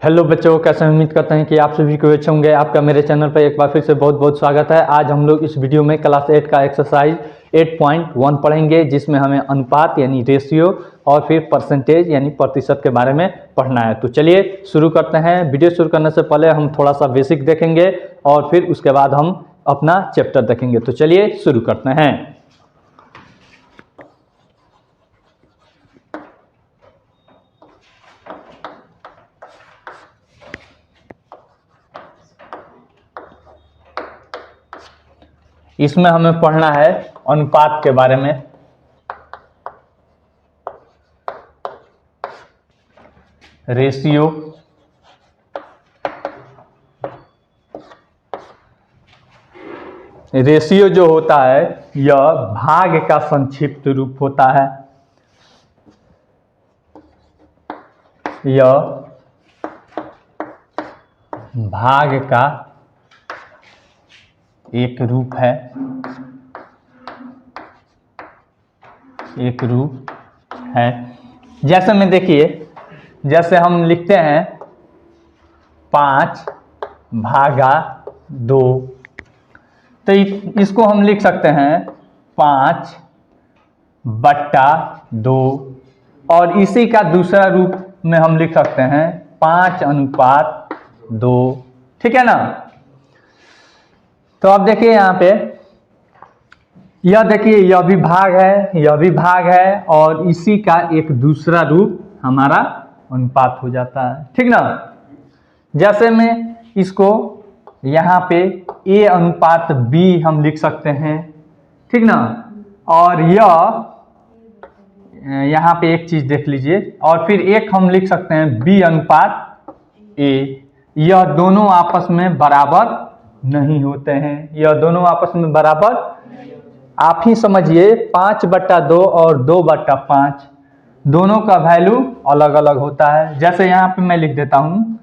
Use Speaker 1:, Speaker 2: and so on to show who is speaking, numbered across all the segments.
Speaker 1: Hello बच्चों, कैसे उम्मीद करते हैं कि आप सभी को अच्छे होंगे। आपका मेरे चैनल पर एक बार फिर से बहुत बहुत स्वागत है। आज हम लोग इस वीडियो में क्लास 8 का एक्सरसाइज 8.1 पढ़ेंगे, जिसमें हमें अनुपात यानी रेशियो और फिर परसेंटेज यानी प्रतिशत के बारे में पढ़ना है। तो चलिए शुरू करते हैं। वीडियो शुरू करने से पहले हम थोड़ा सा बेसिक देखेंगे और फिर उसके बाद हम अपना चैप्टर देखेंगे। तो चलिए शुरू करते हैं। इसमें हमें पढ़ना है अनुपात के बारे में। रेशियो, रेशियो जो होता है यह भाग का संक्षिप्त रूप होता है। यह भाग का एक रूप है, एक रूप है। जैसे में देखिए, जैसे हम लिखते हैं 5/2, तो इसको हम लिख सकते हैं 5/2, और इसी का दूसरा रूप में हम लिख सकते हैं 5:2। ठीक है ना। तो अब देखिए यहाँ पे, यह देखिए यह भी भाग है, यह भी भाग है, और इसी का एक दूसरा रूप हमारा अनुपात हो जाता है। ठीक ना। जैसे में इसको यहाँ पे A/B हम लिख सकते हैं। ठीक ना। और यह यहाँ पे एक चीज देख लीजिए, और फिर एक हम लिख सकते हैं B/A। यह दोनों आपस में बराबर नहीं होते हैं, यह दोनों आपस में बराबर, आप ही समझिए 5/2 और 2/5 दोनों का वैल्यू अलग अलग होता है। जैसे यहाँ पे मैं लिख देता हूँ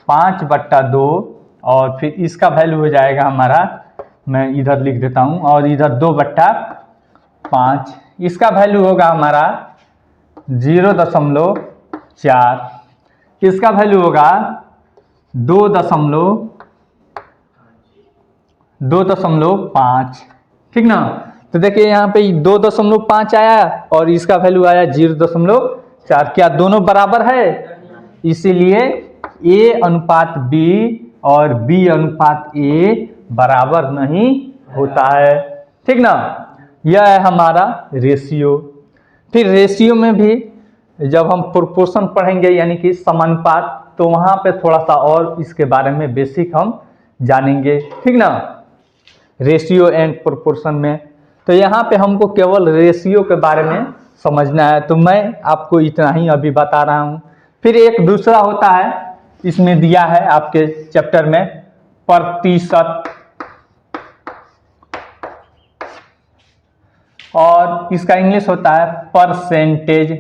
Speaker 1: 5/2, और फिर इसका वैल्यू हो जाएगा हमारा, मैं इधर लिख देता हूँ, और इधर 2/5, इसका वैल्यू होगा हमारा 0.4, इसका वैल्यू होगा 2.5। ठीक ना। तो देखिए यहाँ पे 2.5 आया और इसका वैल्यू आया 0.4। क्या दोनों बराबर है? इसीलिए A/B और B/A बराबर नहीं होता है। ठीक ना। यह है हमारा रेशियो। फिर रेशियो में भी जब हम प्रोपोर्शन पढ़ेंगे यानी कि समानुपात, तो वहां पे थोड़ा सा और इसके बारे में बेसिक हम जानेंगे। ठीक ना। रेशियो एंड प्रोपोर्शन में तो यहाँ पे हमको केवल रेशियो के बारे में समझना है, तो मैं आपको इतना ही अभी बता रहा हूँ। फिर एक दूसरा होता है, इसमें दिया है आपके चैप्टर में, प्रतिशत, और इसका इंग्लिश होता है परसेंटेज,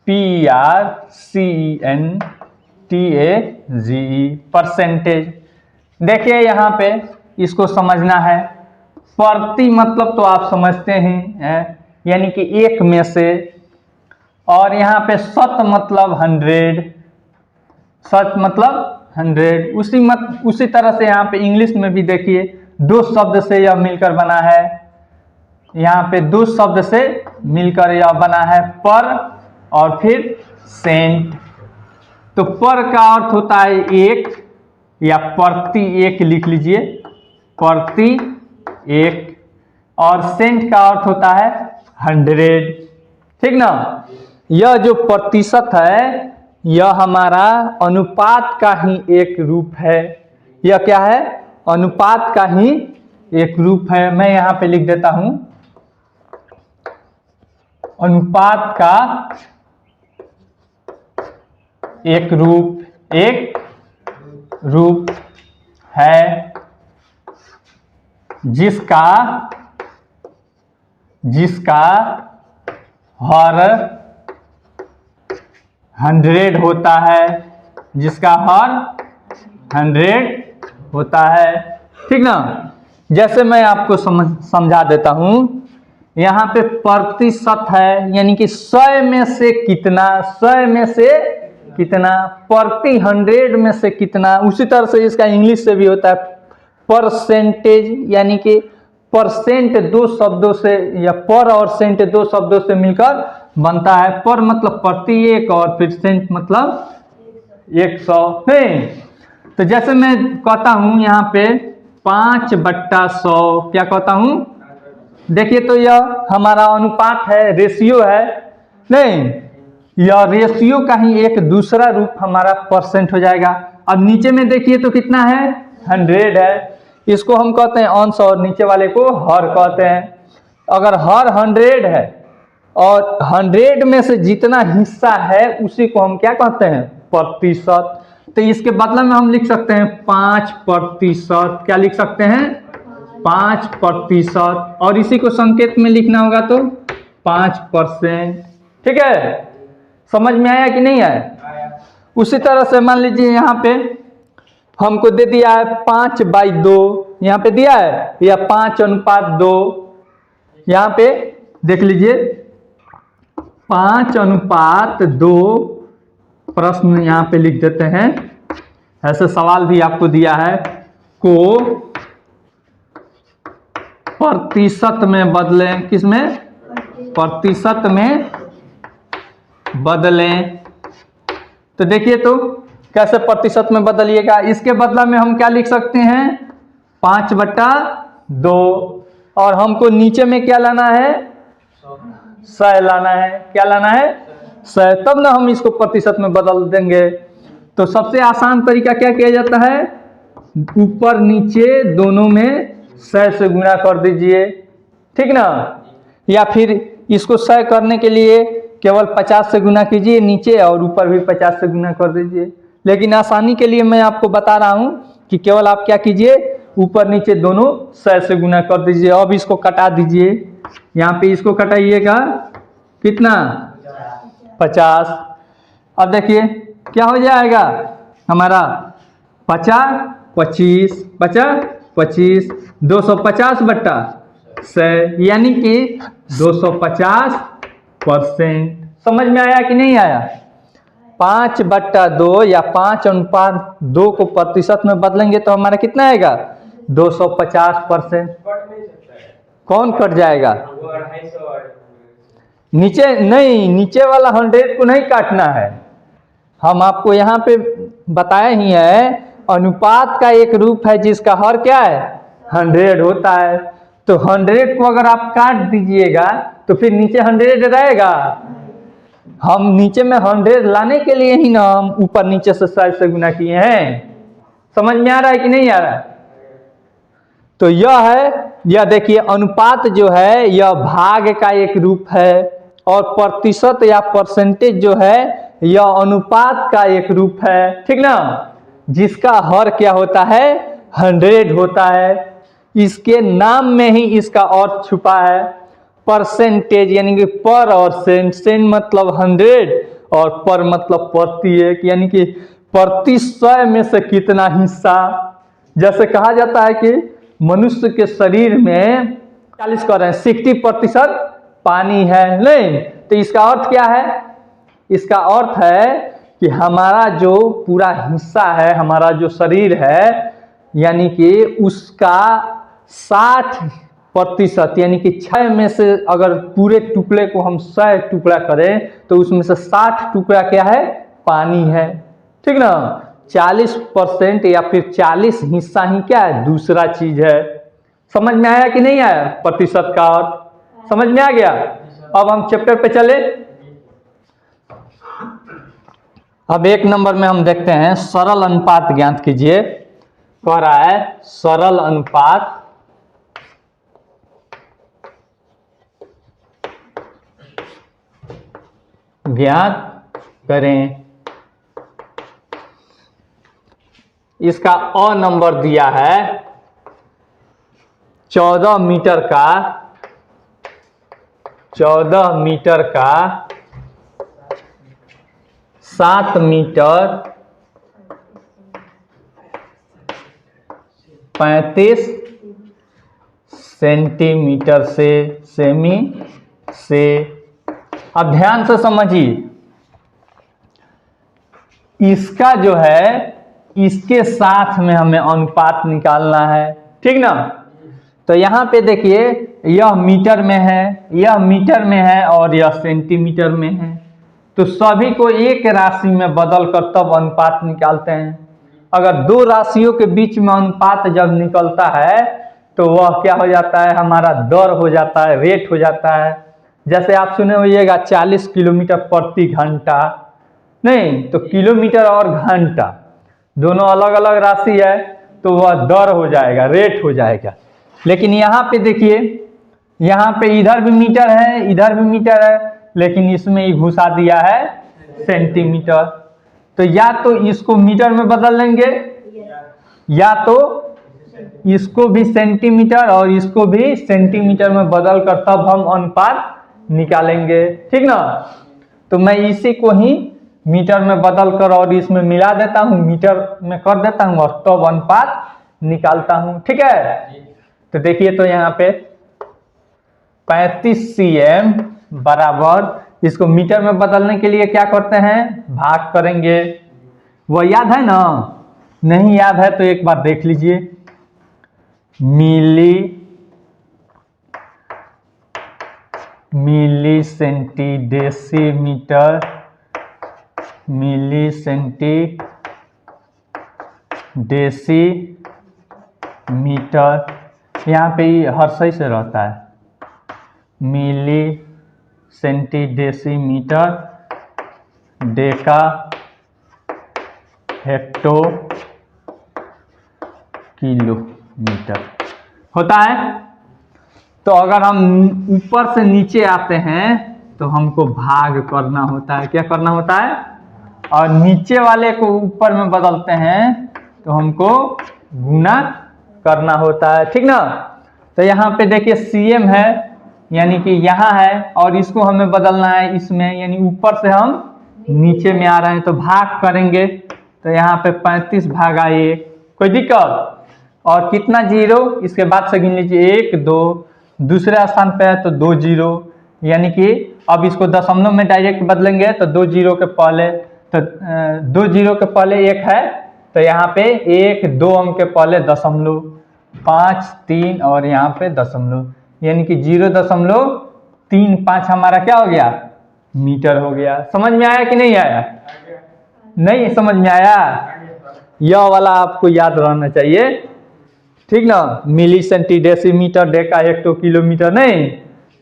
Speaker 1: PRCENTAGE, परसेंटेज। देखिए यहाँ पे इसको समझना है। प्रति मतलब तो आप समझते हैं, यानी कि एक में से, और यहाँ पे शत मतलब 100, शत मतलब 100। उसी तरह से यहाँ पे इंग्लिश में भी देखिए, दो शब्द से यह मिलकर बना है, यहाँ पे दो शब्द से मिलकर यह बना है पर और फिर सेंट। तो पर का अर्थ होता है एक, या प्रति एक लिख लीजिए, प्रति एक, और सेंट का अर्थ होता है 100। ठीक ना। यह जो प्रतिशत है यह हमारा अनुपात का ही एक रूप है। यह क्या है? अनुपात का ही एक रूप है। मैं यहाँ पे लिख देता हूं, अनुपात का एक रूप है, जिसका हर 100 होता है, जिसका हर 100 होता है। ठीक ना। जैसे मैं आपको समझा देता हूं, यहाँ पे प्रतिशत है, यानी कि 100 में से कितना, 100 में से कितना, प्रति 100 में से कितना। उसी तरह से इसका इंग्लिश से भी होता है परसेंटेज, यानी कि परसेंट दो शब्दों से या पर और सेंट दो शब्दों से मिलकर बनता है। पर मतलब प्रति एक और फिर सेंट मतलब 100 है। तो जैसे मैं कहता हूं यहाँ पे 5/100, क्या कहता हूं, देखिए तो यह हमारा अनुपात है, रेशियो है, नहीं, यह रेशियो का ही एक दूसरा रूप हमारा परसेंट हो जाएगा। अब नीचे में देखिए तो कितना है, 100 है, इसको हम कहते हैं अंश और नीचे वाले को हर कहते हैं। अगर हर 100 है और 100 में से जितना हिस्सा है उसी को हम क्या कहते हैं, प्रतिशत। तो इसके बदले में हम लिख सकते हैं 5%, क्या लिख सकते हैं, 5%, और इसी को संकेत में लिखना होगा तो 5%। ठीक है, समझ में आया कि नहीं आया। उसी तरह से मान लीजिए यहाँ पे हमको दे दिया है 5/2, यहाँ पे दिया है, या 5:2, यहाँ पे देख लीजिए 5:2 प्रश्न यहाँ पे लिख देते हैं। ऐसे सवाल भी आपको दिया है, को प्रतिशत में बदलें, किसमें, प्रतिशत में बदलें। तो देखिए तो कैसे प्रतिशत में बदलिएगा। इसके बदला में हम क्या लिख सकते हैं, 5/2, और हमको नीचे में क्या लाना है, 100 लाना है। क्या लाना है, 100, तब ना हम इसको प्रतिशत में बदल देंगे। तो सबसे आसान तरीका क्या किया जाता है, ऊपर नीचे दोनों में 100 से गुणा कर दीजिए, ठीक ना। या फिर इसको 100 करने के लिए केवल 50 से गुना कीजिए नीचे, और ऊपर भी 50 से गुना कर दीजिए। लेकिन आसानी के लिए मैं आपको बता रहा हूं कि केवल आप क्या कीजिए, ऊपर नीचे दोनों 100 से गुना कर दीजिए। अब इसको कटा दीजिए, यहाँ पे इसको कटाइएगा, कितना, 50। अब देखिए क्या हो जाएगा हमारा, 50 25 50 25, 250/100, यानी कि 250%। समझ में आया कि नहीं आया। 5/2 या 5:2 को प्रतिशत में बदलेंगे तो हमारा कितना आएगा, 250%। कौन कट जाएगा, नीचे नहीं, नीचे वाला 100 को नहीं काटना है। हम आपको यहाँ पे बताए ही है, अनुपात का एक रूप है जिसका हर क्या है, 100 होता है। तो 100 को अगर आप काट दीजिएगा तो फिर नीचे 100 रहेगा। हम नीचे में 100 लाने के लिए ही ना हम ऊपर नीचे से 100 से गुना किए हैं। समझ में आ रहा है कि नहीं आ रहा है। तो यह है, यह देखिए अनुपात जो है यह भाग का एक रूप है, और प्रतिशत या परसेंटेज जो है यह अनुपात का एक रूप है, ठीक ना, जिसका हर क्या होता है, 100 होता है। इसके नाम में ही इसका अर्थ छुपा है, परसेंटेज यानी कि पर और सेंट, सेंट मतलब 100 और पर मतलब प्रति एक, यानी कि प्रति 100 में से कितना हिस्सा। जैसे कहा जाता है कि मनुष्य के शरीर में 60% पानी है, नहीं, तो इसका अर्थ क्या है, इसका अर्थ है कि हमारा जो पूरा हिस्सा है, हमारा जो शरीर है, यानी कि उसका 60%, यानी कि 6 में से अगर पूरे टुकड़े को हम 100 टुकड़ा करें तो उसमें से 60 टुकड़ा क्या है, पानी है, ठीक ना। 40% या फिर 40 हिस्सा ही क्या है, दूसरा चीज है। समझ में आया कि नहीं आया, प्रतिशत का अर्थ समझ में आ गया। अब हम चैप्टर पे चले। अब 1 नंबर में हम देखते हैं, सरल अनुपात ज्ञात कीजिए। कह रहा है सरल अनुपात ज्ञात करें। इसका अ नंबर दिया है 14 मीटर का 7 मीटर 35 सेंटीमीटर से सेमी से। अब ध्यान से समझिए, इसका जो है इसके साथ में हमें अनुपात निकालना है, ठीक ना। तो यहाँ पे देखिए यह मीटर में है, यह मीटर में है और यह सेंटीमीटर में है। तो सभी को एक राशि में बदल कर तब अनुपात निकालते हैं। अगर दो राशियों के बीच में अनुपात जब निकलता है तो वह क्या हो जाता है, हमारा दर हो जाता है, रेट हो जाता है। जैसे आप सुने होइएगा 40 किलोमीटर प्रति घंटा, नहीं तो किलोमीटर और घंटा दोनों अलग अलग राशि है तो वह दर हो जाएगा, रेट हो जाएगा। लेकिन यहाँ पे देखिए, यहाँ पे इधर भी मीटर है इधर भी मीटर है, लेकिन इसमें ही घुसा दिया है सेंटीमीटर। तो या तो इसको मीटर में बदल लेंगे या तो इसको भी सेंटीमीटर और इसको भी सेंटीमीटर में बदल कर तब हम अनुपात निकालेंगे, ठीक ना। तो मैं इसी को ही मीटर में बदल कर और इसमें मिला देता हूं, मीटर में कर देता हूं और तब अनुपात निकालता हूं, ठीक है। तो देखिए तो यहाँ पे 35 cm बराबर, इसको मीटर में बदलने के लिए क्या करते हैं, भाग करेंगे। वो याद है ना, नहीं याद है तो एक बार देख लीजिए। Milli centi decimetre, milli centi decimetre, यहाँ पे हर सही से रहता है, milli centi decimetre, deca hecto kilometre होता है। तो अगर हम ऊपर से नीचे आते हैं तो हमको भाग करना होता है, क्या करना होता है, और नीचे वाले को ऊपर में बदलते हैं तो हमको गुना करना होता है, ठीक ना। तो यहाँ पे देखिए cm है यानी कि यहाँ है और इसको हमें बदलना है इसमें, यानी ऊपर से हम नीचे में आ रहे हैं तो भाग करेंगे। तो यहाँ पे 35 भागा 1, कोई दिक्कत, और कितना जीरो इसके बाद से गिन लीजिए 1 2, दूसरे स्थान पे है तो 2 जीरो, यानी कि अब इसको दशमलव में डायरेक्ट बदलेंगे तो 2 जीरो के पहले, तो 2 जीरो के पहले 1 है तो यहाँ पे 1 2 अंक के पहले दशमलव, 5 3 और यहाँ पे दशमलव, यानी कि 0.35 हमारा क्या हो गया, मीटर हो गया। समझ में आया कि नहीं आया, नहीं समझ में आया, यह वाला आपको याद रहना चाहिए, ठीक ना। Milli centi decimetre, deca hecto kilometre नहीं,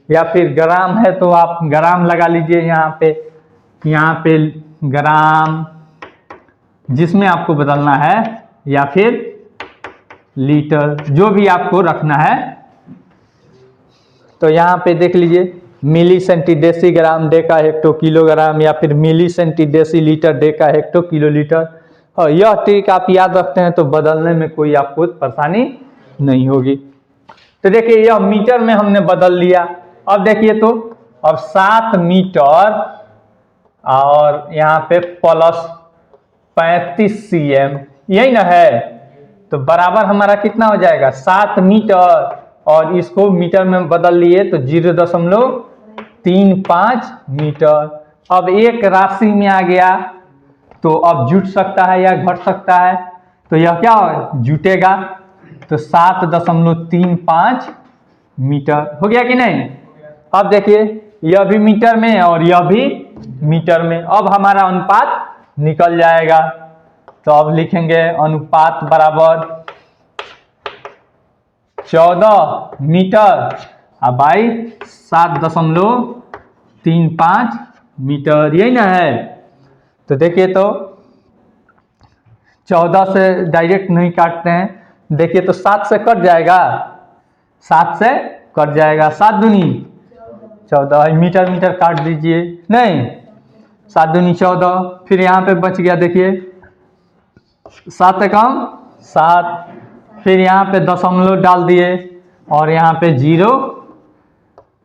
Speaker 1: या फिर ग्राम है तो आप ग्राम लगा लीजिए यहाँ पे ग्राम जिसमें आपको बदलना है, या फिर लीटर, जो भी आपको रखना है। तो यहाँ पे देख लीजिए milli centi deci gram, deca hecto kilogram, या फिर milli centi deci litre, deca hecto kilolitre. और यह ट्रिक आप याद रखते हैं तो बदलने में कोई आपको परेशानी नहीं होगी। तो देखिए यह मीटर में हमने बदल लिया। अब देखिए तो अब 7 मीटर और यहाँ पे प्लस 35 cm, यही ना है, तो बराबर हमारा कितना हो जाएगा 7 मीटर, और इसको मीटर में बदल लिए तो 0.35 मीटर। अब एक राशि में आ गया तो अब जुट सकता है या घट सकता है, तो यह क्या जुटेगा, तो 7.35 मीटर हो गया कि नहीं। अब देखिए यह भी मीटर में और यह भी मीटर में, अब हमारा अनुपात निकल जाएगा। तो अब लिखेंगे अनुपात बराबर 14 मीटर बाई 7.35 मीटर, यही ना है। तो देखिए तो 14 से डायरेक्ट नहीं काटते हैं, देखिए तो 7 से कट जाएगा, 7 से कट जाएगा, 7 दूनी 14, मीटर मीटर काट दीजिए, नहीं 7 दूनी 14, फिर यहाँ पे बच गया देखिए 7 कम 7, फिर यहाँ पे दशमलव डाल दिए और यहाँ पे 0,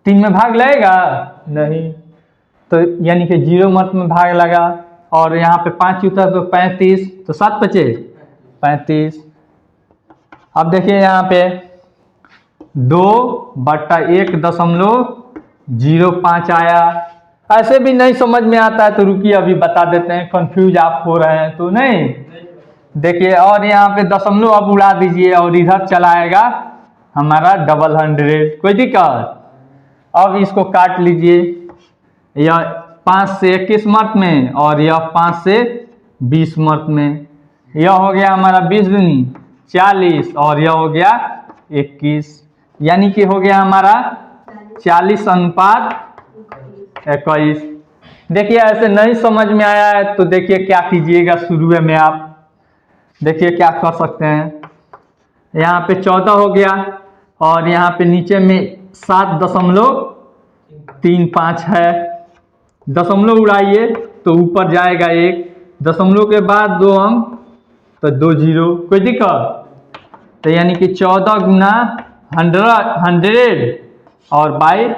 Speaker 1: 3 में भाग लगेगा नहीं, तो यानी कि 0 मत में भाग लगा, और यहाँ पे 5 उतर तो 35, तो 7 बचे 35। अब देखिए यहाँ पे 2/1.05 आया, ऐसे भी नहीं समझ में आता है तो रुकिए अभी बता देते हैं, कंफ्यूज आप हो रहे हैं तो नहीं। देखिए और यहाँ पे दशमलव अब उड़ा दीजिए और इधर चलाएगा हमारा 100, कोई दिक्कत। अब इसको काट लीजिए, यह 5 से 21 मर्त में और यह 5 से 20 मर्त में। यह हो गया हमारा 20 दूनी 40 और यह हो गया 21, यानी कि हो गया हमारा 40:21। देखिए ऐसे नहीं समझ में आया है तो देखिए क्या कीजिएगा, शुरू में आप देखिए क्या कर सकते हैं। यहाँ पे 14 हो गया और यहाँ पे नीचे में 7.35 है। दशमलव उड़ाइए तो ऊपर जाएगा 1, दशमलव के बाद 2 अंक तो 2 जीरो, कोई दिक्कत। तो यानी कि 14 गुना 100 और बाई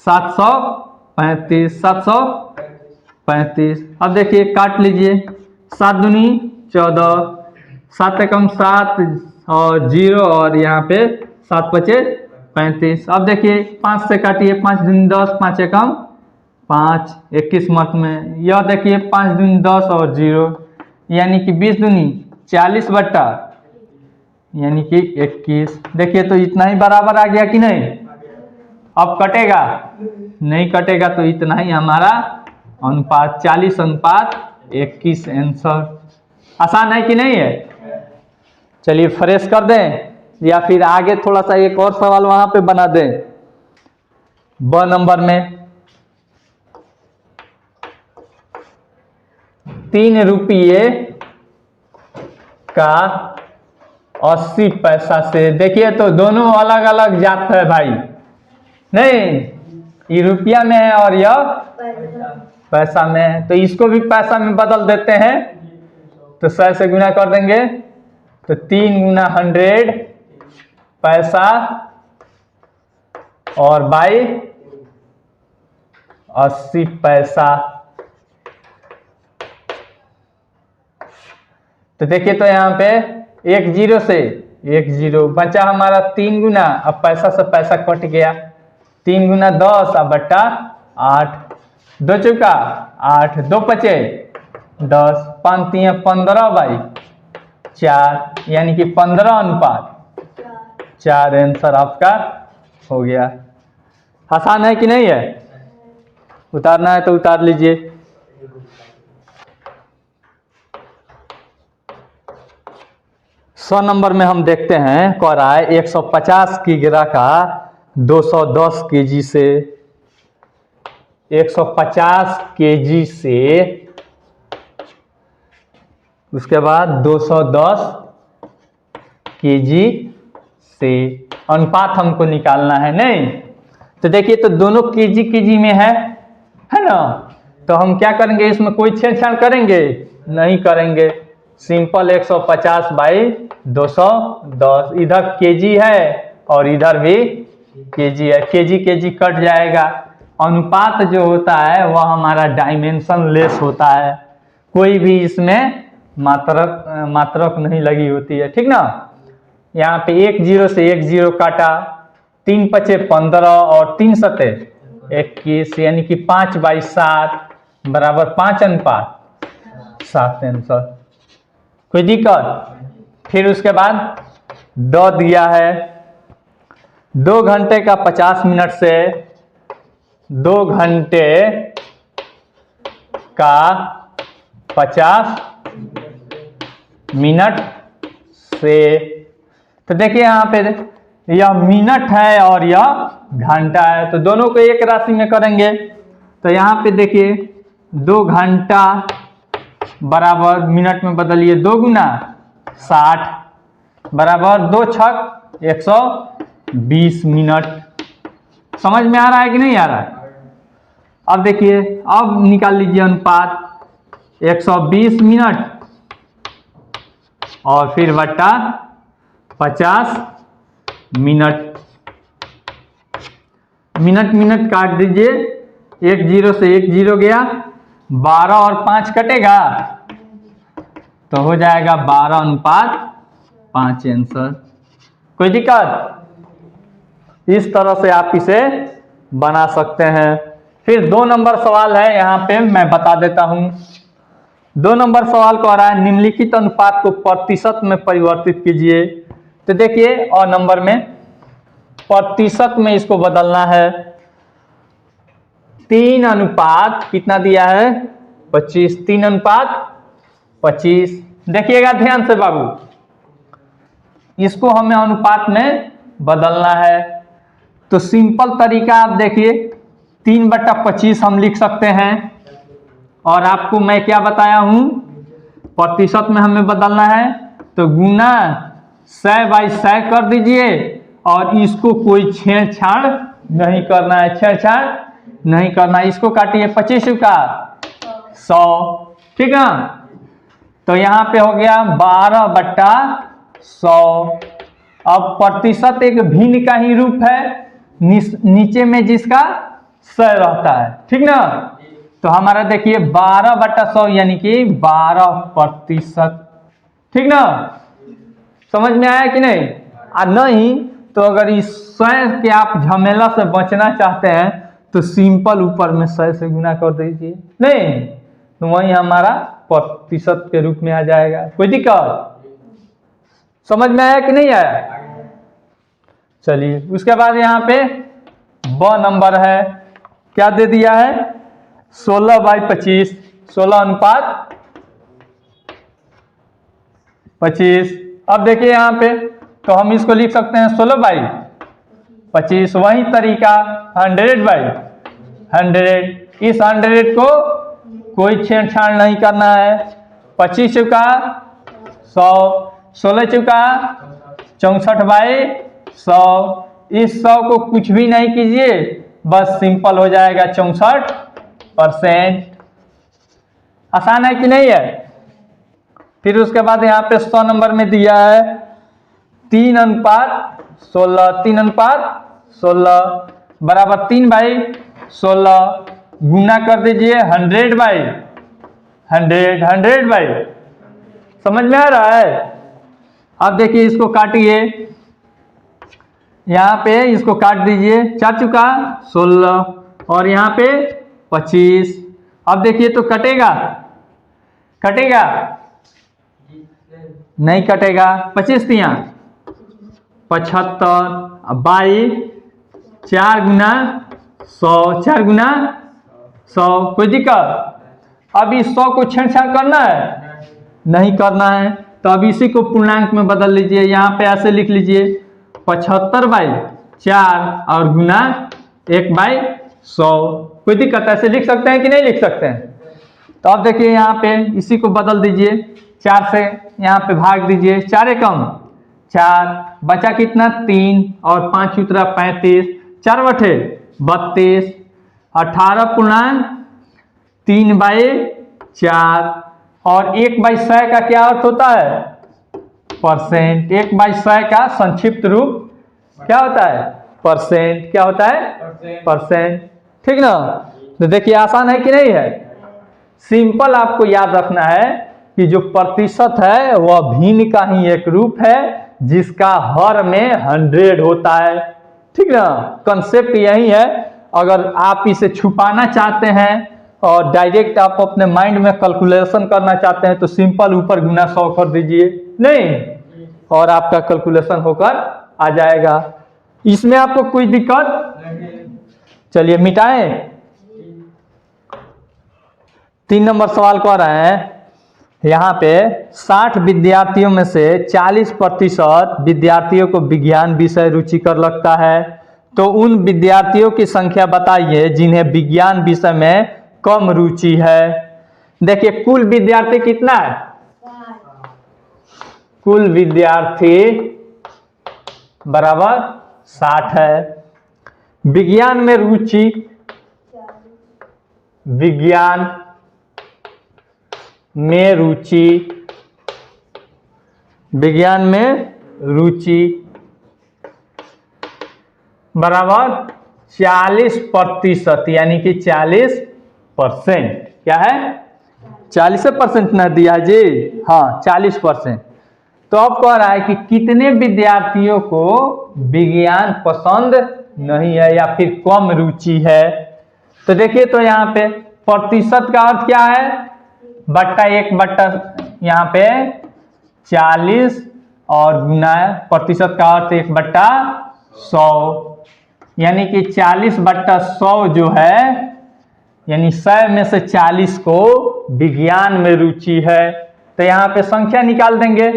Speaker 1: 735। अब देखिए काट लीजिए, 7 दूनी 14, 7 एकम 7 और 0 और यहाँ पे 7 पचे 35। अब देखिए 5 से काटिए, 5 दूनी 10, 5 एकम 5, 21 मर्त में। यह देखिए 5 दूनी 10 और 0, यानी कि 20 दूनी 40 बट्टा यानी कि 21। देखिए तो इतना ही बराबर आ गया कि नहीं। अब कटेगा नहीं, कटेगा तो इतना ही हमारा अनुपात 40:21 आंसर। आसान है कि नहीं है। चलिए फ्रेश कर दें या फिर आगे थोड़ा सा एक और सवाल वहां पे बना दें। ब नंबर में 3 रुपये का 80 पैसा से, देखिए तो दोनों अलग अलग जात है भाई, नहीं ये रुपया में है और यह पैसा में है, तो इसको भी पैसा में बदल देते हैं। तो 100 से गुना कर देंगे तो 3 गुना 100 पैसा और बाई 80 पैसा। तो देखिए तो यहाँ पे 1 जीरो से 1 जीरो बचा हमारा 3 गुना, अब पैसा से पैसा कट गया, 3 गुना 10 अब बट्टा 8, 2 चौका 8, 2 पचे 10, 5 3 15 बाई 4, यानी कि 15:4 आंसर आपका हो गया। आसान है कि नहीं है। उतारना है तो उतार लीजिए। सौ नंबर में हम देखते हैं, कह रहा है 150 किग्रा का 210 केजी से, 150 केजी से उसके बाद 210 केजी से अनुपात हमको निकालना है नहीं। तो देखिए तो दोनों केजी केजी में है ना, तो हम क्या करेंगे, इसमें कोई छेड़छाड़ करेंगे नहीं करेंगे, सिंपल 150 बाई 210, इधर केजी है और इधर भी केजी है, केजी केजी कट जाएगा। अनुपात जो होता है वह हमारा डायमेंशन लेस होता है, कोई भी इसमें मात्रक नहीं लगी होती है, ठीक ना। यहाँ पे 1 जीरो से 1 जीरो काटा, 3 पचे 15 और 3 सते 21, यानी कि 5/7 बराबर 5:7 आंसर। कोई दिक्कत। फिर उसके बाद द दिया है 2 घंटे का 50 मिनट से 2 घंटे का 50 मिनट से। तो देखिए यहाँ पे यह मिनट है और यह घंटा है, तो दोनों को एक राशि में करेंगे। तो यहाँ पे देखिए 2 घंटा बराबर मिनट में बदलिए 2 गुना 60 बराबर 2 छक 120 मिनट। समझ में आ रहा है कि नहीं आ रहा है। अब देखिए अब निकाल लीजिए अनुपात 120 मिनट और फिर बट्टा 50 मिनट। मिनट काट दीजिए, 1 जीरो से 1 जीरो गया, 12 और 5 कटेगा तो हो जाएगा 12:5 आंसर। कोई दिक्कत। इस तरह से आप इसे बना सकते हैं। फिर 2 नंबर सवाल है, यहाँ पे मैं बता देता हूं। 2 नंबर सवाल कह रहा है निम्नलिखित अनुपात को प्रतिशत में परिवर्तित कीजिए। तो देखिए और नंबर में प्रतिशत में इसको बदलना है। 3 अनुपात कितना दिया है 25, 3 अनुपात 25। देखिएगा ध्यान से बाबू, इसको हमें अनुपात में बदलना है। तो सिंपल तरीका आप देखिए 3/25 हम लिख सकते हैं। और आपको मैं क्या बताया हूं, प्रतिशत में हमें बदलना है तो गुना 100/100 कर दीजिए और इसको कोई छेड़छाड़ नहीं करना है, छेड़छाड़ नहीं करना। इसको काटिए 25 का 100, ठीक है। तो यहाँ पे हो गया 12/100। अब प्रतिशत एक भिन्न का ही रूप है, नीचे में जिसका 100 रहता है, ठीक ना। तो हमारा देखिए 12/100 यानी कि 12%, ठीक ना। समझ में आया कि नहीं? नहीं तो अगर इस 100 के आप झमेला से बचना चाहते हैं तो सिंपल ऊपर में 100 से गुना कर दीजिए, नहीं तो वही हमारा प्रतिशत के रूप में आ जाएगा। कोई दिक्कत? समझ में आया कि नहीं आया? चलिए उसके बाद यहाँ पे ब नंबर है, क्या दे दिया है 16/25, 16 अनुपात 25। अब देखिए यहाँ पे तो हम इसको लिख सकते हैं 16/25। वही तरीका 100/100, इस 100 को कोई छेड़छाड़ नहीं करना है। 25 चौका 100, 16 चौका 64/100। इस 100 को कुछ भी नहीं कीजिए, बस सिंपल हो जाएगा 64%। आसान है कि नहीं है? फिर उसके बाद यहाँ पे 100 नंबर में दिया है 3/16, 3/16 बराबर 3/16। गुना कर दीजिए 100/100, 100/, समझ में आ रहा है? अब देखिए इसको काटिए, यहाँ पे इसको काट दीजिए 4 चौका 16 और यहाँ पे 25। अब देखिए तो कटेगा, कटेगा नहीं कटेगा। 25 तिया 75 22, 4 गुना 100, 4 गुना 100। कोई दिक्कत? अब इस 100 को छेड़छाड़ करना है, नहीं करना है। तो अब इसी को पूर्णांक में बदल लीजिए, यहाँ पे ऐसे लिख लीजिए 75/4 और गुना 1/100। कोई दिक्कत? ऐसे लिख सकते हैं कि नहीं लिख सकते हैं? तो अब देखिए यहाँ पे इसी को बदल दीजिए, 4 से यहाँ पे भाग दीजिए, 4 एकम 4, बचा कितना 3 और 5 उतरा 35, 4 बटे 32, 18.3/4। और 1/100 का क्या अर्थ होता है? परसेंट। 1/100 का संक्षिप्त रूप क्या होता है? परसेंट। क्या होता है? परसेंट, ठीक ना। तो देखिए आसान है कि नहीं है? सिंपल आपको याद रखना है कि जो प्रतिशत है वह भिन्न का ही एक रूप है जिसका हर में 100 होता है, ठीक ना। कंसेप्ट यही है। अगर आप इसे छुपाना चाहते हैं और डायरेक्ट आप अपने माइंड में कैलकुलेशन करना चाहते हैं तो सिंपल ऊपर गुना 100 कर दीजिए, नहीं और आपका कैलकुलेशन होकर आ जाएगा। इसमें आपको कोई दिक्कत? चलिए मिटाएं। 3 नंबर सवाल कह रहे हैं यहाँ पे 60 विद्यार्थियों में से 40% विद्यार्थियों को विज्ञान विषय रुचिकर लगता है, तो उन विद्यार्थियों की संख्या बताइए जिन्हें विज्ञान विषय में कम रुचि है। देखिए कुल विद्यार्थी कितना है? कुल विद्यार्थी बराबर 60 है। विज्ञान में रुचि, विज्ञान में रुचि, विज्ञान में रुचि बराबर 40% यानी कि 40%। क्या है? 40% ना दिया जी, हाँ 40%। तो अब कह रहा है कि कितने विद्यार्थियों को विज्ञान पसंद नहीं है या फिर कम रुचि है। तो देखिए तो यहाँ पे प्रतिशत का अर्थ क्या है, बट्टा 1 बट्टा यहाँ पे 40 और गुना प्रतिशत का अर्थ 1 बट्टा 100, यानी कि 40 बट्टा 100 जो है, यानी 100 में से 40 को विज्ञान में रुचि है। तो यहाँ पे संख्या निकाल देंगे,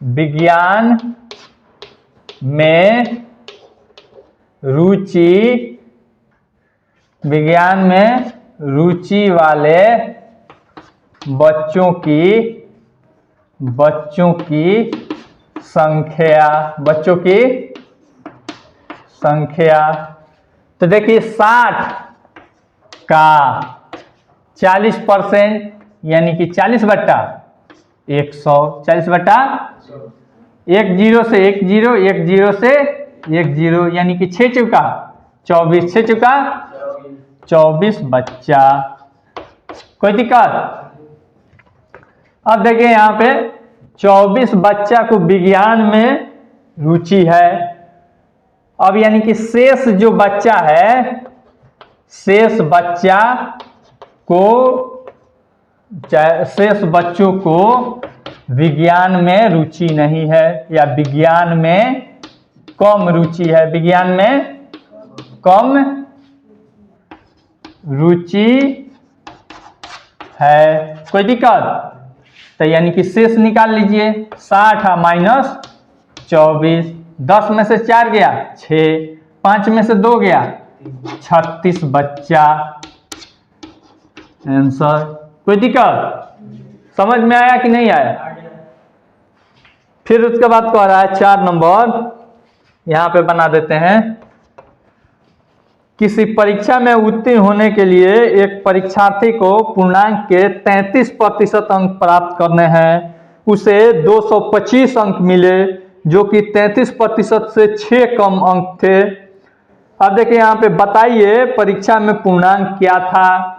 Speaker 1: विज्ञान में रुचि, विज्ञान में रुचि वाले बच्चों की संख्या, बच्चों की संख्या। तो देखिए 60 का 40% यानी कि 40 बट्टा 100, 40 बट्टा 1 0 से 1 0, 1 0 से 1 0, यानी कि 6 चौका 24, 6 चौका 24 बच्चा। कोई दिक्कत? अब देखिए यहाँ पे 24 बच्चा को विज्ञान में रुचि है। अब यानी कि शेष जो बच्चा है, शेष बच्चा को, शेष बच्चों को विज्ञान में रुचि नहीं है या विज्ञान में कम रुचि है, विज्ञान में कम रुचि है। कोई दिक्कत? तो यानी कि शेष निकाल लीजिए, 60 माइनस 24, 10 में से 4 गया 6, 5 में से 2 गया 36 बच्चा आंसर। कोई दिक्कत? समझ में आया कि नहीं आया? फिर उसके बाद कह रहा है 4 नंबर, यहां पे बना देते हैं। किसी परीक्षा में उत्तीर्ण होने के लिए एक परीक्षार्थी को पूर्णांक के 33% अंक प्राप्त करने हैं। उसे 225 अंक मिले, जो कि 33% से 6 कम अंक थे। अब देखिए यहाँ पे बताइए परीक्षा में पूर्णांक क्या था।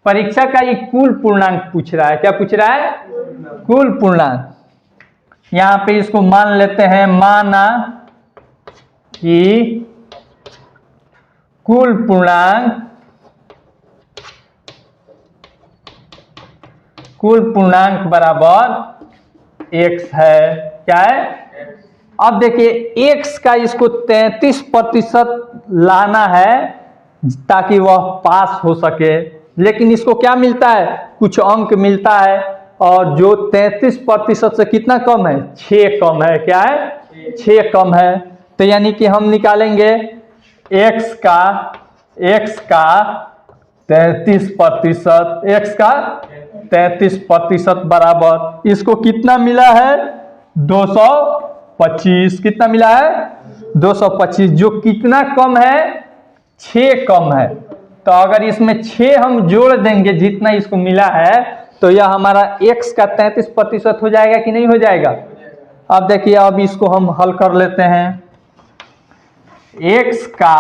Speaker 1: परीक्षा का ये कुल पूर्णांक पूछ रहा है। क्या पूछ रहा है? कुल पूर्णांक। यहाँ पे इसको मान लेते हैं, माना कि कुल पूर्णांक बराबर x है। क्या है? अब देखिए x का इसको 33% लाना है ताकि वह पास हो सके, लेकिन इसको क्या मिलता है? कुछ अंक मिलता है, और जो 33% से कितना कम है? 6 कम है। क्या है? 6 कम है। तो यानी कि हम निकालेंगे x का 33%, x का 33% बराबर इसको कितना मिला है? 225। कितना मिला है? 225, जो कितना कम है? 6 कम है। तो अगर इसमें 6 हम जोड़ देंगे जितना इसको मिला है, तो यह हमारा x का 33% हो जाएगा कि नहीं हो जाएगा? अब देखिए, अब इसको हम हल कर लेते हैं। x का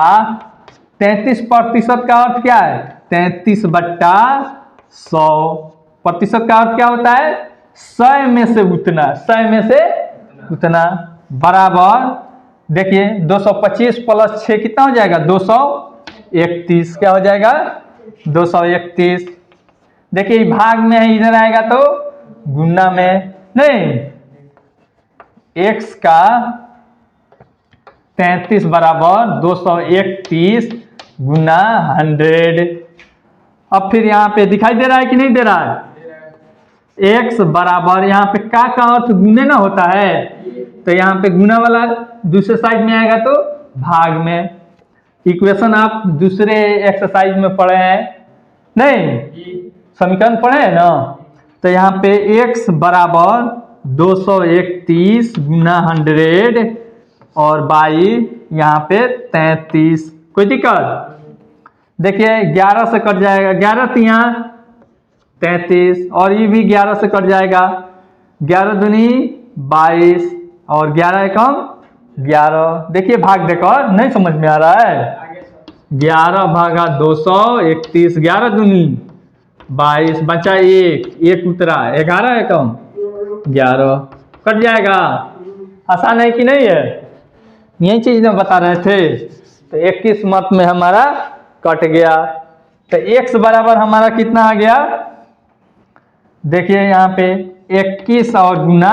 Speaker 1: 33% का अर्थ क्या है? 33 बट्टा 100। प्रतिशत का अर्थ क्या होता है? 100 में से उतना, 100 में से उतना, बराबर देखिए 225 प्लस 6 कितना हो जाएगा? 231। क्या हो जाएगा? 231। देखिए भाग में है, इधर आएगा तो गुना में नहीं। x का 33 बराबर 231 गुना 100। अब फिर यहाँ पे दिखाई दे रहा है कि नहीं दे रहा है? x बराबर, यहाँ पे का अर्थ गुने ना होता है, तो यहाँ पे गुना वाला दूसरे साइड में आएगा तो भाग में। इक्वेशन आप दूसरे एक्सरसाइज में पढ़े हैं नहीं? समीकरण पढ़े हैं ना? तो यहाँ पे x बराबर 231 गुना 100 और y यहाँ पे 33। कोई दिक्कत? देखिए 11 से कट जाएगा, 11 तो यहाँ 33, और ये भी 11 से कट जाएगा, 11 दूनी 22 और 11 एकम 11। देखिए भाग देखो, नहीं समझ में आ रहा है? 11 भागा 231, 11 दूनी 22, बचा 1 उतरा, 11 एकम 11, कट जाएगा। आसान है कि नहीं है? यही चीज में बता रहे थे। तो 21 मत में हमारा कट गया। तो x बराबर हमारा कितना आ गया, देखिए यहाँ पे 21 और गुना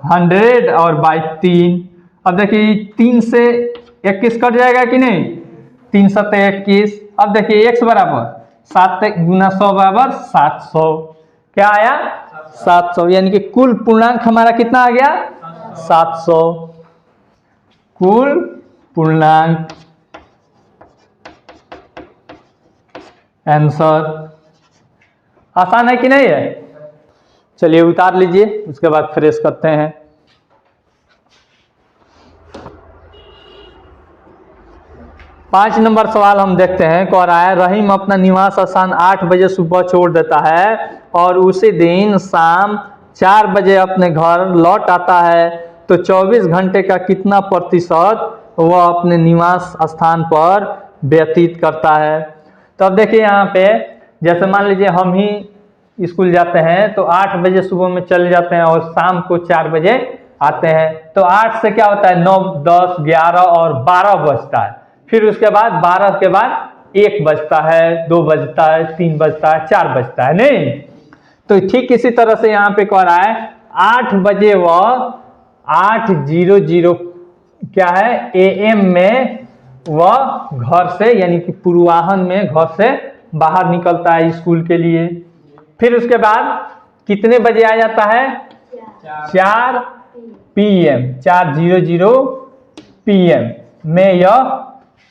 Speaker 1: 100 और बाई 3। अब देखिए 3 से 21 कट जाएगा कि नहीं, 3 7 21। अब देखिए x बराबर 7 गुना 100 बराबर 700, क्या आया 700, यानी कि कुल पूर्णांक हमारा कितना आ गया 700, कुल पूर्णांक आंसर। आसान है कि नहीं है, चलिए उतार लीजिए, उसके बाद फ्रेश करते हैं। पांच नंबर सवाल हम देखते हैं। कह रहा है रहीम अपना निवास स्थान 8 बजे सुबह छोड़ देता है और उसी दिन शाम 4 बजे अपने घर लौट आता है, तो 24 घंटे का कितना प्रतिशत वह अपने निवास स्थान पर व्यतीत करता है। तो अब देखिए यहाँ पे, जैसे मान लीजिए हम ही स्कूल जाते हैं तो 8 बजे सुबह में चले जाते हैं और शाम को 4 बजे आते हैं, तो 8 से क्या होता है 9 10 11 और 12 बजता है। फिर उसके बाद 12 के बाद 1 बजता है, 2 बजता है, 3 बजता है, 4 बजता है, नहीं। तो ठीक इसी तरह से यहाँ पे कह रहा है 8 बजे वह 8:00 क्या है AM में वह घर से यानी कि पूर्वाह्न में घर से बाहर निकलता है स्कूल के लिए। फिर उसके बाद कितने बजे आ जाता है 4 PM 4:00 PM में यह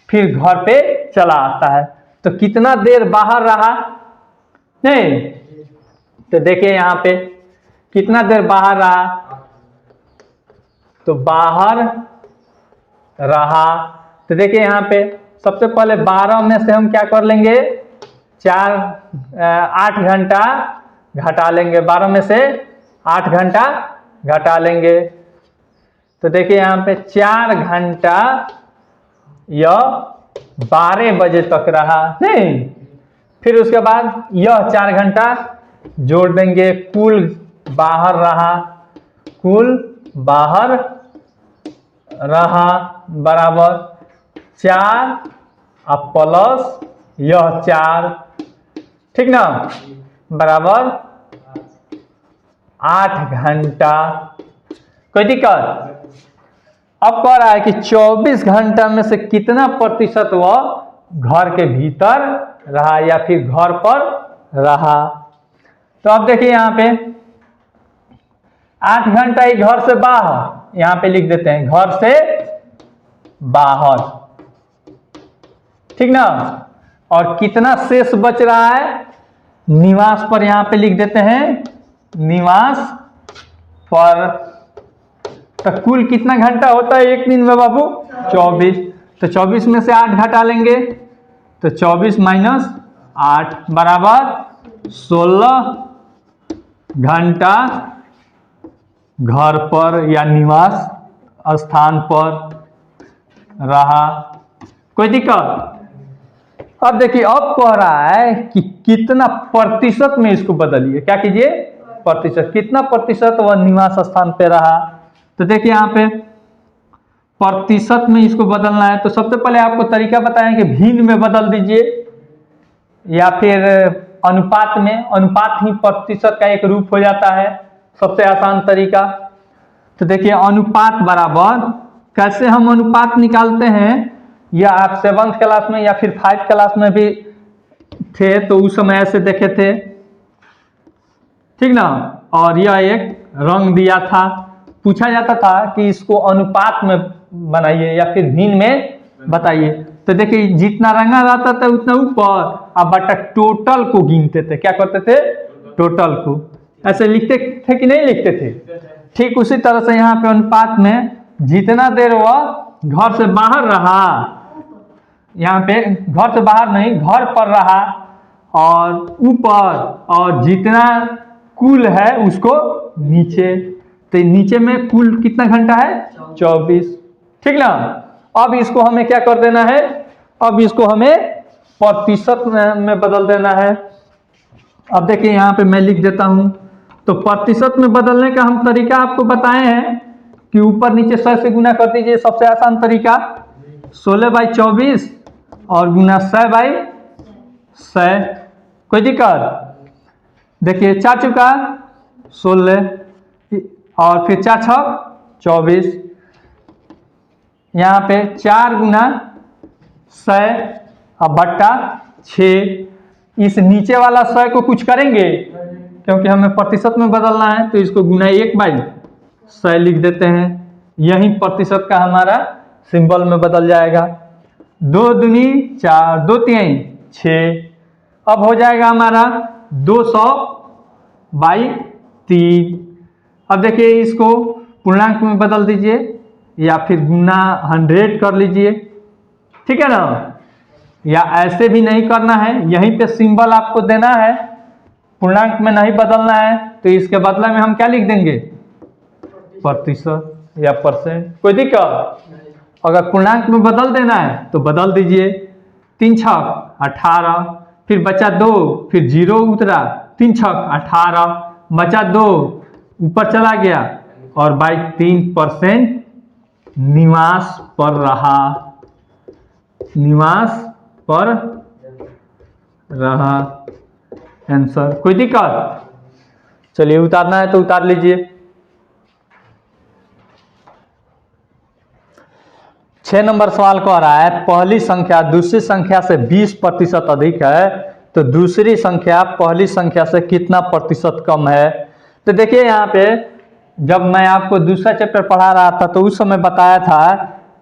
Speaker 1: फिर घर पे चला आता है। तो कितना देर बाहर रहा, नहीं, तो देखिए यहाँ पे कितना देर बाहर रहा, तो बाहर रहा, तो देखिए यहाँ पे सबसे पहले 12 में से हम क्या कर लेंगे 8 घंटा घटा लेंगे, 12 में से 8 घंटा घटा लेंगे, तो देखिए यहाँ पे 4 घंटा यह 12 बजे तक रहा, नहीं। फिर उसके बाद यह 4 घंटा जोड़ देंगे, कुल बाहर रहा, कुल बाहर रहा बराबर 4 और प्लस यह 4, ठीक ना, बराबर 8 घंटा। कोई दिक्कत? अब कह रहा है कि 24 घंटा में से कितना प्रतिशत वह घर के भीतर रहा या फिर घर पर रहा। तो अब देखिए यहाँ पे 8 घंटा ही घर से बाहर, यहाँ पे लिख देते हैं घर से बाहर, ठीक ना। और कितना शेष बच रहा है निवास पर, यहाँ पे लिख देते हैं निवास पर। तो कुल कितना घंटा होता है एक दिन में बाबू 24, तो 24 में से 8 घटा लेंगे, तो 24 माइनस 8 बराबर 16 घंटा घर पर या निवास स्थान पर रहा। कोई दिक्कत? अब देखिए अब कह रहा है कि कितना प्रतिशत में इसको बदलिए, क्या कीजिए प्रतिशत, कितना प्रतिशत वह निवास स्थान पे रहा। तो देखिए यहाँ पे प्रतिशत में इसको बदलना है, तो सबसे पहले आपको तरीका बताएं कि भिन्न में बदल दीजिए या फिर अनुपात में, अनुपात ही प्रतिशत का एक रूप हो जाता है, सबसे आसान तरीका। तो देखिए अनुपात बराबर, कैसे हम अनुपात निकालते हैं, या आप 7th क्लास में या फिर 5th क्लास में भी थे तो उस समय ऐसे देखे थे, ठीक ना। और यह एक रंग दिया था, पूछा जाता था कि इसको अनुपात में बनाइए या फिर भिन्न में बताइए। तो देखिए जितना रंगा रहता था उतना ऊपर, अब बटा टोटल को गिनते थे, क्या करते थे टोटल को, ऐसे लिखते थे कि नहीं लिखते थे। ठीक उसी तरह से यहाँ पे अनुपात में जितना देर वह घर से बाहर रहा, यहाँ पे घर से बाहर नहीं घर पर रहा और ऊपर, और जितना कुल है उसको नीचे, तो नीचे में कुल कितना घंटा है 24, ठीक ना। अब इसको हमें क्या कर देना है, अब इसको हमें प्रतिशत में बदल देना है। अब देखिए यहाँ पे मैं लिख देता हूं, तो प्रतिशत में बदलने का हम तरीका आपको बताए हैं कि ऊपर नीचे 100 से गुना कर दीजिए, सबसे आसान तरीका 16/24 और गुना 100 बाई 100। कोई दिक्कत? देखिए 4 चुका 16 और फिर 4 छक 24। यहाँ पे 4 गुना 100 अब बट्टा 6। इस नीचे वाला 100 को कुछ करेंगे क्योंकि हमें प्रतिशत में बदलना है, तो इसको गुना 1 बाई 100 लिख देते हैं। यही प्रतिशत का हमारा सिंबल में बदल जाएगा। 2 दूनी 4, 2 तिहाई 6। अब हो जाएगा हमारा 200 बाई 3। अब देखिए इसको पूर्णांक में बदल दीजिए या फिर गुना 100 कर लीजिए, ठीक है ना। या ऐसे भी नहीं करना है, यहीं पे सिंबल आपको देना है, पूर्णांक में नहीं बदलना है, तो इसके बदले में हम क्या लिख देंगे? प्रतिशत या परसेंट। कोई दिक्कत? अगर पूर्णांक में बदल देना है तो बदल दीजिए। 3 छक 18, फिर बचा 2, फिर 0 उतरा, 3 छक 18, बचा 2 ऊपर चला गया और बाई 3% निवास पर रहा, निवास पर रहा आंसर। कोई दिक्कत? चलिए उतारना है तो उतार लीजिए। 6 नंबर सवाल कह रहा है पहली संख्या दूसरी संख्या से 20% अधिक है तो दूसरी संख्या पहली संख्या से कितना प्रतिशत कम है। तो देखिए यहाँ पे जब मैं आपको दूसरा चैप्टर पढ़ा रहा था तो उस समय बताया था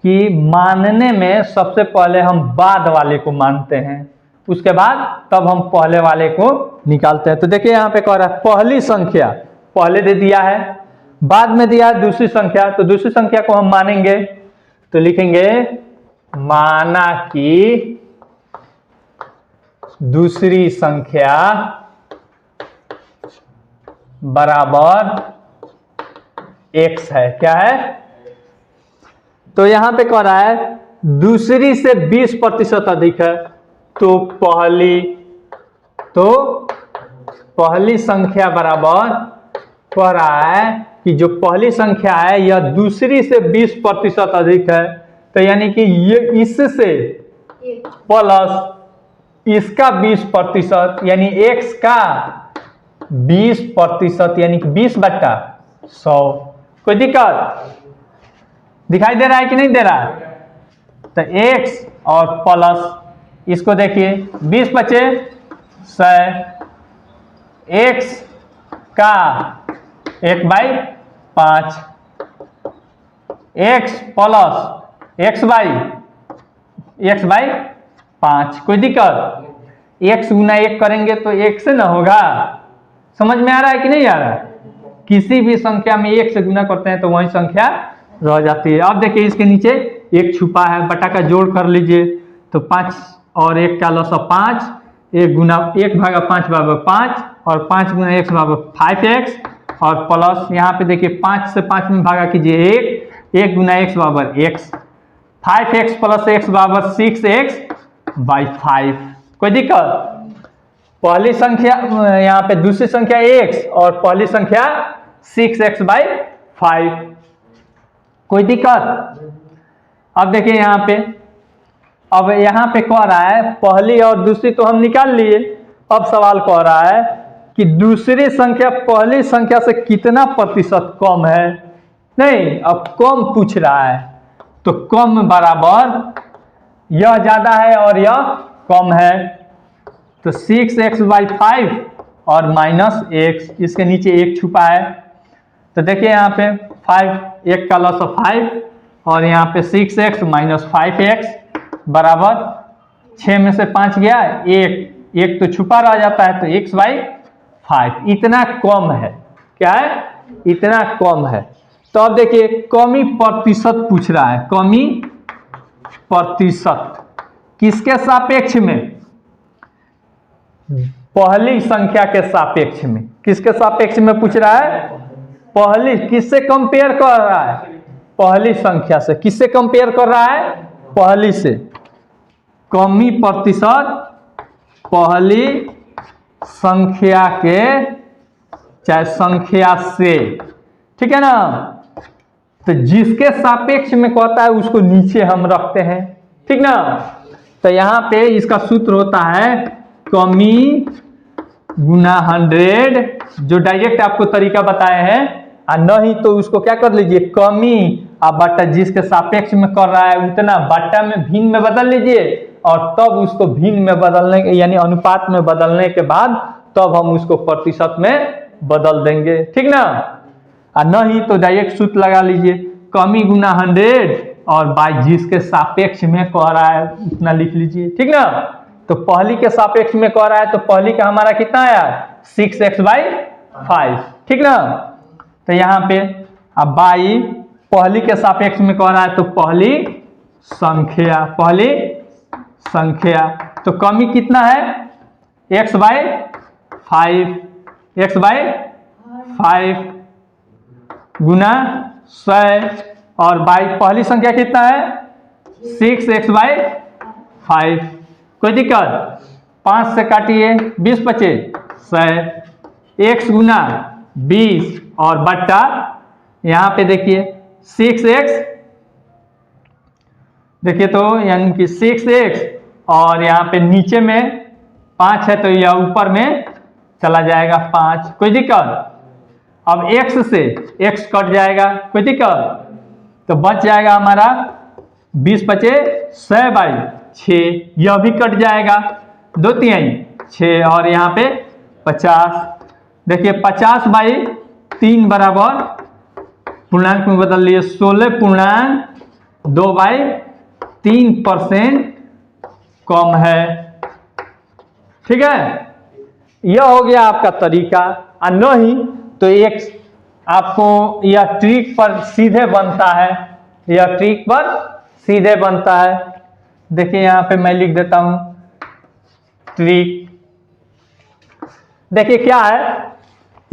Speaker 1: कि मानने में सबसे पहले हम बाद वाले को मानते हैं, उसके बाद तब हम पहले वाले को निकालते हैं। तो देखिए यहाँ पे कह रहा है पहली संख्या पहले दे दिया है, बाद में दिया है दूसरी संख्या, तो दूसरी संख्या को हम मानेंगे तो लिखेंगे माना कि दूसरी संख्या बराबर x है। क्या है? तो यहां पे कह रहा है दूसरी से 20% अधिक है, तो पहली संख्या बराबर कह रहा है कि जो पहली संख्या है यह दूसरी से 20% अधिक है, तो यानी कि ये इससे प्लस इसका 20% यानी x का 20% यानी कि 20/100। कोई दिक्कत? दिखाई दे रहा है कि नहीं दे रहा है? तो x और प्लस इसको देखिए 20 बचे 100, x का 1/5, x प्लस x बाई 5। कोई दिक्कत? x गुना 1 करेंगे तो 1 से ना होगा। समझ में आ रहा है कि नहीं आ रहा है? किसी भी संख्या में 1 से गुना करते हैं तो वही संख्या रह जाती है। अब देखिए इसके नीचे 1 छुपा है, बटा का जोड़ कर लीजिए तो 5 और 1 का लसा 5, 1 गुना 1/5 बराबर 5 और 5 गुना x बराबर 5x और प्लस यहाँ पे देखिए 5 से 5 में भागा कीजिए 1 गुना x बराबर x, 5x प्लस x बराबर 6x/5। कोई दिक्कत? पहली संख्या यहाँ पे दूसरी संख्या x और पहली संख्या 6x/5। कोई दिक्कत? अब देखिए यहाँ पे, अब यहाँ पे कह रहा है पहली और दूसरी तो हम निकाल लिए, अब सवाल कह रहा है कि दूसरी संख्या पहली संख्या से कितना प्रतिशत कम है। नहीं, अब कम पूछ रहा है तो कम बराबर यह ज्यादा है और यह कम है, तो 6x/5 और माइनस x, इसके नीचे 1 छुपा है। तो देखिए यहाँ पे 5, 1 का लॉस 5 और यहाँ पे 6x माइनस 5x बराबर 6 में से 5 गया 1 तो छुपा रह जाता है, तो x/5 इतना कम है। क्या है? इतना कम है। तो अब देखिए कमी प्रतिशत पूछ रहा है, कमी प्रतिशत किसके सापेक्ष में? पहली संख्या के सापेक्ष में। किसके सापेक्ष में पूछ रहा है? पहली। किससे कंपेयर कर रहा है? पहली संख्या से। किससे कंपेयर कर रहा है? पहली से। कमी प्रतिशत पहली संख्या के चाहे संख्या से, ठीक है ना। तो जिसके सापेक्ष में कहता है उसको नीचे हम रखते हैं, ठीक ना। तो यहाँ पे इसका सूत्र होता है कमी गुना 100, जो डायरेक्ट आपको तरीका बताए हैं, और नहीं तो उसको क्या कर लीजिए, कमी आप बट्टा जिसके सापेक्ष में कर रहा है उतना बट्टा में भिन्न में बदल लीजिए, और तब उसको भिन्न में बदलने यानी अनुपात में बदलने के बाद तब हम उसको प्रतिशत में बदल देंगे, ठीक ना। और नहीं तो डायरेक्ट सूत्र लगा लीजिए, कमी गुना 100 और बाई जिसके सापेक्ष में कह रहा है उतना लिख लीजिए, ठीक ना। तो पहली के सापेक्ष में कह रहा है तो पहली का हमारा कितना आया 6x/5, ठीक ना। तो यहाँ पे अब बाई पहली के सापेक्ष में कह रहा है तो पहली संख्या, तो कमी कितना है x/5 गुना 100 और बाई पहली संख्या कितना है 6x/5, कोई दिक्कत, 5 से काटिए 20 बचे 100, x गुना 20 और बट्टा यहाँ पे देखिए 6x, देखिए तो यानी कि 6x और यहाँ पे नीचे में 5 है तो यह ऊपर में चला जाएगा 5, कोई दिक्कत। अब x से x कट जाएगा, कोई दिक्कत, तो बच जाएगा हमारा 20 बचे 100/6, यह भी कट जाएगा 2 तिहाई 6 और यहाँ पे 50, देखिए 50/3 बराबर पूर्णांक में बदल लिए 16.2/3% कम है, ठीक है। यह हो गया आपका तरीका। और नहीं तो एक आपको यह ट्रिक पर सीधे बनता है, यह ट्रिक पर सीधे बनता है। देखिए यहाँ पे मैं लिख देता हूं ट्रिक, देखिए क्या है,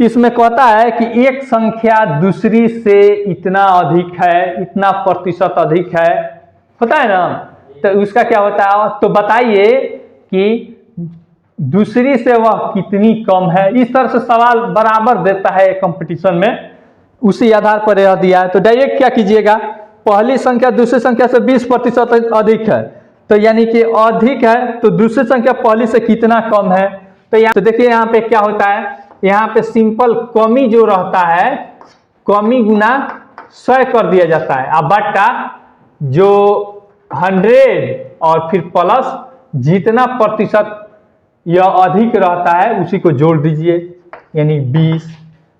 Speaker 1: इसमें कहता है कि एक संख्या दूसरी से इतना अधिक है, इतना प्रतिशत अधिक है, होता है ना, तो उसका क्या होता है, तो बताइए कि दूसरी से वह कितनी कम है। इस तरह से सवाल बराबर देता है कंपटीशन में, उसी आधार पर यह दिया है। तो डायरेक्ट क्या कीजिएगा, पहली संख्या दूसरी संख्या से 20% अधिक है, तो यानी कि अधिक है तो दूसरी संख्या पहली से कितना कम है। तो देखिए यहाँ पे क्या होता है, यहाँ पे सिंपल कमी जो रहता है कमी गुना 100 कर दिया जाता है, अब बट्टा जो 100 और फिर प्लस जितना प्रतिशत यह अधिक रहता है उसी को जोड़ दीजिए, यानी 20।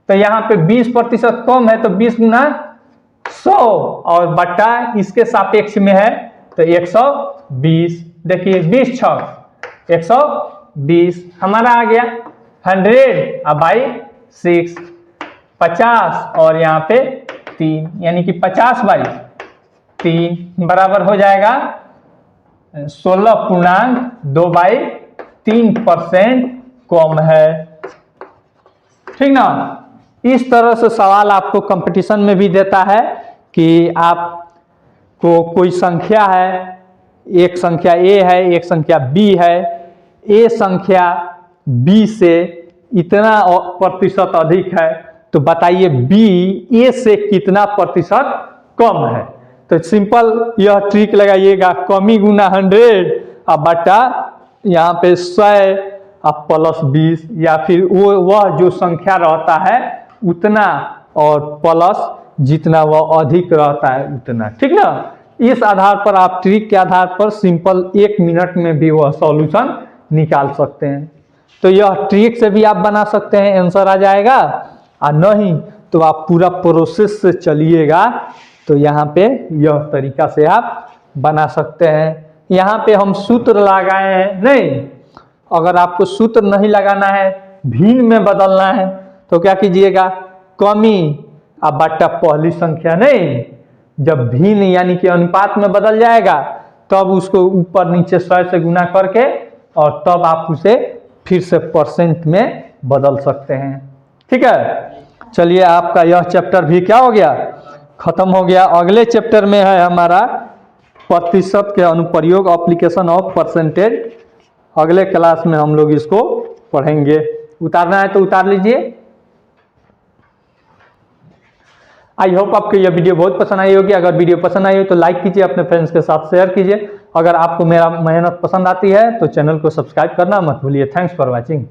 Speaker 1: तो यहाँ पे 20% कम है तो 20 गुना 100 और बट्टा इसके सापेक्ष में है तो 120, देखिए 20 छक 120 हमारा आ गया 100/6 50 और यहाँ पे 3 यानी कि 50/3 बराबर हो जाएगा 16.2/3% कम है, ठीक ना। इस तरह से सवाल आपको कंपटीशन में भी देता है कि आपको कोई संख्या है, एक संख्या A है एक संख्या B है, A संख्या B से इतना प्रतिशत अधिक है तो बताइए B A से कितना प्रतिशत कम है। तो सिंपल यह ट्रिक लगाइएगा, कमी गुना 100 और बटा यहाँ पे 100 और प्लस 20 या फिर वह जो संख्या रहता है उतना और प्लस जितना वह अधिक रहता है उतना, ठीक ना। इस आधार पर आप ट्रिक के आधार पर सिंपल 1 मिनट में भी वह सॉल्यूशन निकाल सकते हैं। तो यह ट्रिक से भी आप बना सकते हैं, आंसर आ जाएगा, और नहीं तो आप पूरा प्रोसेस से चलिएगा तो यहाँ पे यह तरीका से आप बना सकते हैं। यहाँ पे हम सूत्र लगाए हैं नहीं, अगर आपको सूत्र नहीं लगाना है भिन्न में बदलना है तो क्या कीजिएगा, कमी अब बट्टा पहली संख्या, नहीं जब भिन्न यानी कि अनुपात में बदल जाएगा तब उसको ऊपर नीचे 100 से गुना करके और तब आप उसे फिर से परसेंट में बदल सकते हैं, ठीक है। चलिए आपका यह चैप्टर भी क्या हो गया, खत्म हो गया। अगले चैप्टर में है हमारा प्रतिशत के अनुप्रयोग, एप्लीकेशन ऑफ परसेंटेज। अगले क्लास में हम लोग इसको पढ़ेंगे। उतारना है तो उतार लीजिए। आई होप आपको यह वीडियो बहुत पसंद आई होगी। अगर वीडियो पसंद आई हो तो लाइक कीजिए, अपने फ्रेंड्स के साथ शेयर कीजिए अगर आपको मेरा मेहनत पसंद आती है तो चैनल को सब्सक्राइब करना मत भूलिए। Thanks for watching.